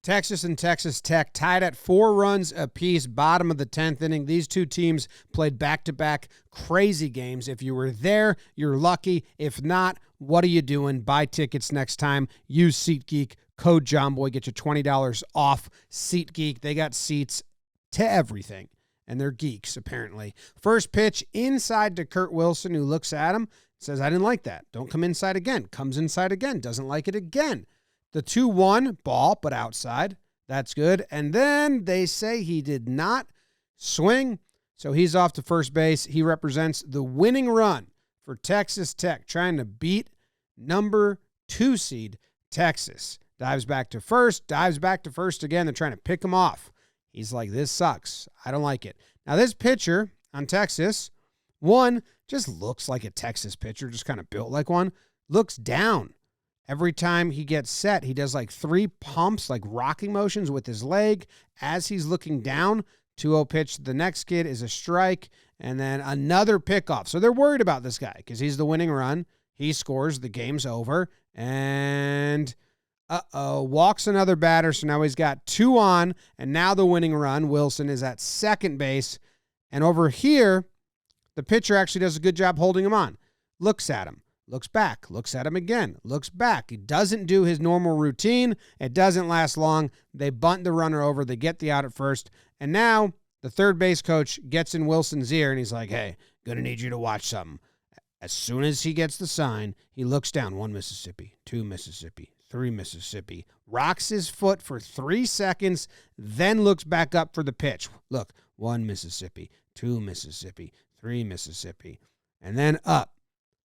Texas and Texas Tech tied at 4 runs apiece, bottom of the 10th inning. These two teams played back-to-back crazy games. If you were there, you're lucky. If not, what are you doing? Buy tickets next time. Use SeatGeek. Code Jomboy. Get you $20 off SeatGeek. They got seats to everything, and they're geeks, apparently. First pitch inside to Kurt Wilson, who looks at him, says, I didn't like that. Don't come inside again. Comes inside again. Doesn't like it again. The 2-1 ball, but outside. That's good. And then they say he did not swing, so he's off to first base. He represents the winning run for Texas Tech, trying to beat number 2 seed Texas. Dives back to first again. They're trying to pick him off. He's like, this sucks. I don't like it. Now, this pitcher on Texas, one, just looks like a Texas pitcher, just kind of built like one, looks down. Every time he gets set, he does like 3 pumps, like rocking motions with his leg as he's looking down. 2-0 pitch to the next kid is a strike, and then another pickoff. So they're worried about this guy because he's the winning run. He scores, the game's over, and walks another batter. So now he's got 2 on, and now the winning run. Wilson is at second base, and over here, the pitcher actually does a good job holding him on. Looks at him. Looks back, looks at him again, looks back. He doesn't do his normal routine. It doesn't last long. They bunt the runner over. They get the out at first. And now the third base coach gets in Wilson's ear, and he's like, hey, going to need you to watch something. As soon as he gets the sign, he looks down. 1 Mississippi, 2 Mississippi, 3 Mississippi. Rocks his foot for 3 seconds, then looks back up for the pitch. Look, 1 Mississippi, 2 Mississippi, 3 Mississippi, and then up.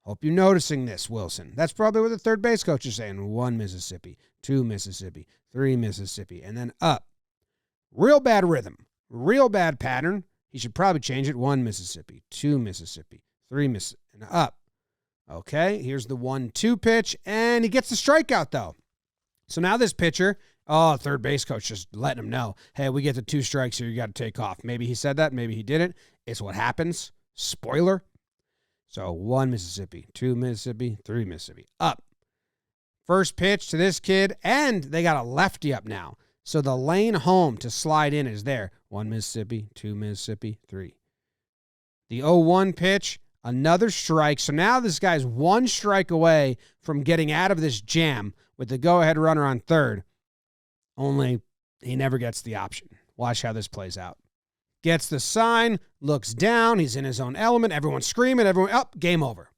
Hope you're noticing this, Wilson. That's probably what the third base coach is saying. 1 Mississippi, 2 Mississippi, 3 Mississippi, and then up. Real bad rhythm. Real bad pattern. He should probably change it. 1 Mississippi, 2 Mississippi, 3 Mississippi, and up. Okay, here's the 1-2 pitch, and he gets the strikeout, though. So now this pitcher, third base coach just letting him know, hey, we get the 2 strikes here. You got to take off. Maybe he said that. Maybe he didn't. It's what happens. Spoiler. So 1 Mississippi, 2 Mississippi, 3 Mississippi, up. First pitch to this kid, and they got a lefty up now. So the lane home to slide in is there. 1 Mississippi, 2 Mississippi, 3. The 0-1 pitch, another strike. So now this guy's 1 strike away from getting out of this jam with the go-ahead runner on third. Only he never gets the option. Watch how this plays out. Gets the sign, looks down, he's in his own element, everyone's screaming, game over.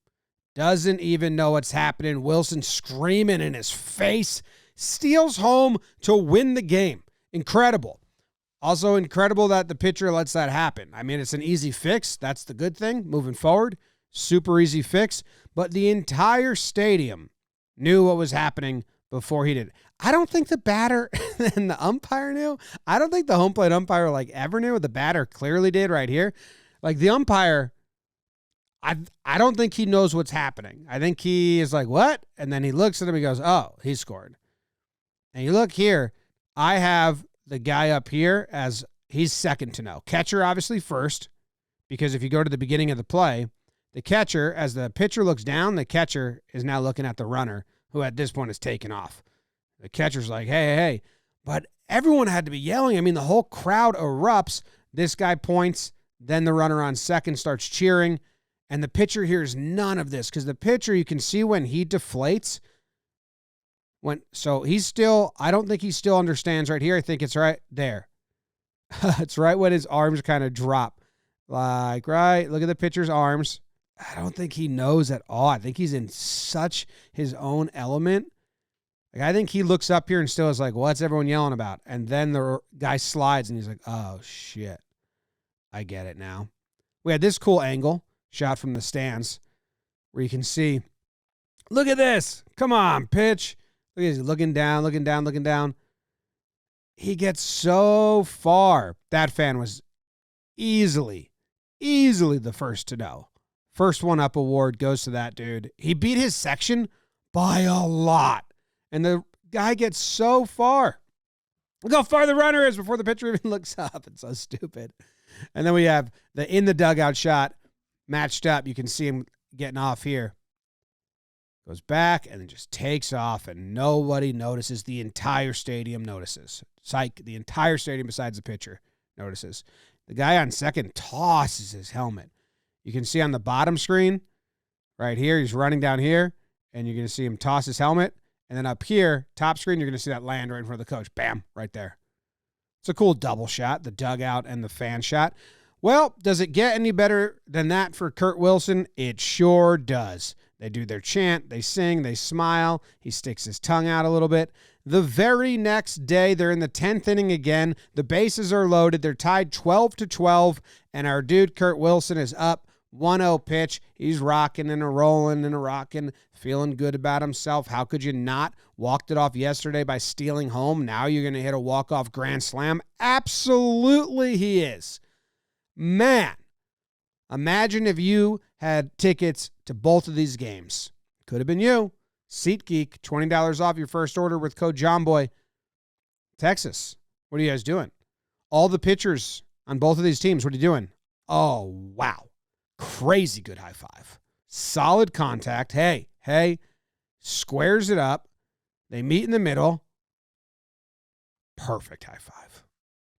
Doesn't even know what's happening. Wilson screaming in his face, steals home to win the game. Incredible. Also incredible that the pitcher lets that happen. I mean, it's an easy fix. That's the good thing moving forward. Super easy fix. But the entire stadium knew what was happening before he did. I don't think the batter and the umpire knew. I don't think the home plate umpire ever knew. The batter clearly did right here. Like the umpire, I don't think he knows what's happening. I think he is like, what? And then he looks at him, he goes, oh, he scored. And you look here, I have the guy up here as he's second to know. Catcher obviously first, because if you go to the beginning of the play, the catcher, as the pitcher looks down, the catcher is now looking at the runner, who at this point is taken off. The catcher's like, hey. But everyone had to be yelling. I mean, the whole crowd erupts. This guy points. Then the runner on second starts cheering. And the pitcher hears none of this because the pitcher, you can see when he deflates. So he's still, I don't think he still understands right here. I think it's right there. It's right when his arms kind of drop. Like, right, look at the pitcher's arms. I don't think he knows at all. I think he's in such his own element. Like, I think he looks up here and still is like, what's everyone yelling about? And then the guy slides and he's like, oh, shit. I get it now. We had this cool angle shot from the stands where you can see, look at this. Come on, pitch. Look at he's looking down. He gets so far. That fan was easily the first to know. First one up award goes to that dude. He beat his section by a lot. And the guy gets so far. Look how far the runner is before the pitcher even looks up. It's so stupid. And then we have the in the dugout shot matched up. You can see him getting off here. Goes back and then just takes off, and nobody notices. The entire stadium notices. Psych, the entire stadium besides the pitcher notices. The guy on second tosses his helmet. You can see on the bottom screen right here, he's running down here, and you're going to see him toss his helmet. And then up here, top screen, you're going to see that land right in front of the coach. Bam, right there. It's a cool double shot, the dugout and the fan shot. Well, does it get any better than that for Kurt Wilson? It sure does. They do their chant, they sing, they smile. He sticks his tongue out a little bit. The very next day, they're in the 10th inning again. The bases are loaded. They're tied 12-12, and our dude Kurt Wilson is up 1-0 pitch. He's rocking and a rolling and a rocking, feeling good about himself. How could you not? Walked it off yesterday by stealing home. Now you're going to hit a walk-off grand slam? Absolutely he is. Man, imagine if you had tickets to both of these games. Could have been you. SeatGeek, $20 off your first order with code Jomboy. Texas, what are you guys doing? All the pitchers on both of these teams, what are you doing? Oh, wow. Crazy good high five. Solid contact. Hey, squares it up. They meet in the middle. Perfect high five.